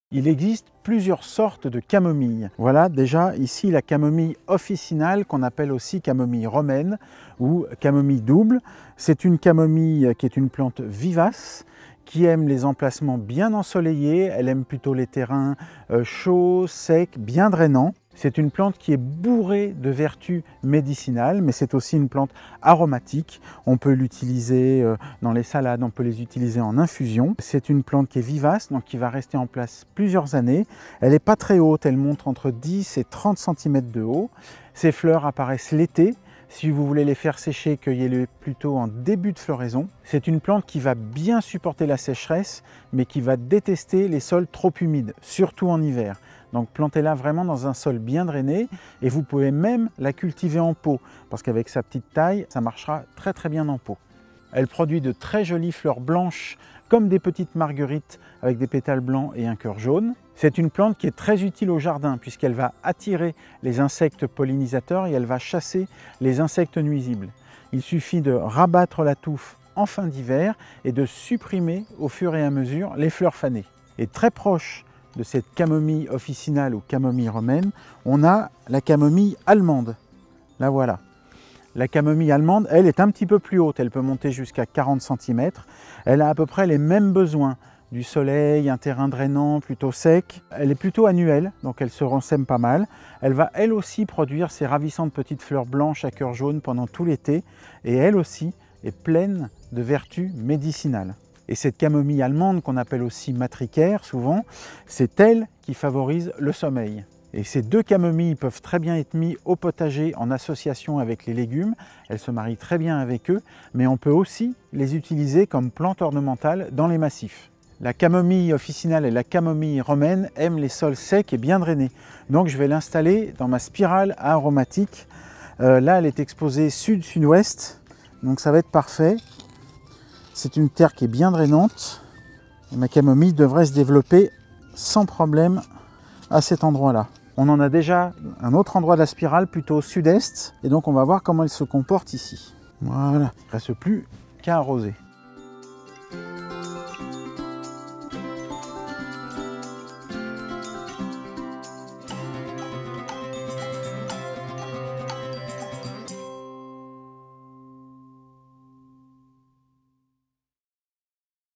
Il existe plusieurs sortes de camomilles. Voilà déjà ici la camomille officinale qu'on appelle aussi camomille romaine ou camomille double. C'est une camomille qui est une plante vivace qui aime les emplacements bien ensoleillés. Elle aime plutôt les terrains chauds, secs, bien drainants. C'est une plante qui est bourrée de vertus médicinales, mais c'est aussi une plante aromatique. On peut l'utiliser dans les salades, on peut les utiliser en infusion. C'est une plante qui est vivace, donc qui va rester en place plusieurs années. Elle n'est pas très haute, elle monte entre 10 et 30 cm de haut. Ses fleurs apparaissent l'été. Si vous voulez les faire sécher, cueillez-les plutôt en début de floraison. C'est une plante qui va bien supporter la sécheresse, mais qui va détester les sols trop humides, surtout en hiver. Donc plantez-la vraiment dans un sol bien drainé et vous pouvez même la cultiver en pot parce qu'avec sa petite taille, ça marchera très bien en pot. Elle produit de très jolies fleurs blanches comme des petites marguerites avec des pétales blancs et un cœur jaune. C'est une plante qui est très utile au jardin puisqu'elle va attirer les insectes pollinisateurs et elle va chasser les insectes nuisibles. Il suffit de rabattre la touffe en fin d'hiver et de supprimer au fur et à mesure les fleurs fanées. Et très proche de cette camomille officinale ou camomille romaine, on a la camomille allemande. La voilà. La camomille allemande, elle est un petit peu plus haute, elle peut monter jusqu'à 40 cm. Elle a à peu près les mêmes besoins, du soleil, un terrain drainant plutôt sec. Elle est plutôt annuelle, donc elle se rensème pas mal. Elle va elle aussi produire ses ravissantes petites fleurs blanches à cœur jaune pendant tout l'été, et elle aussi est pleine de vertus médicinales. Et cette camomille allemande, qu'on appelle aussi matricaire souvent, c'est elle qui favorise le sommeil. Et ces deux camomilles peuvent très bien être mises au potager en association avec les légumes. Elles se marient très bien avec eux, mais on peut aussi les utiliser comme plantes ornementales dans les massifs. La camomille officinale et la camomille romaine aiment les sols secs et bien drainés. Donc je vais l'installer dans ma spirale aromatique. Là, elle est exposée sud-sud-ouest, donc ça va être parfait. C'est une terre qui est bien drainante et ma camomille devrait se développer sans problème à cet endroit-là. On en a déjà un autre endroit de la spirale plutôt au sud-est et donc on va voir comment elle se comporte ici. Voilà, il ne reste plus qu'à arroser.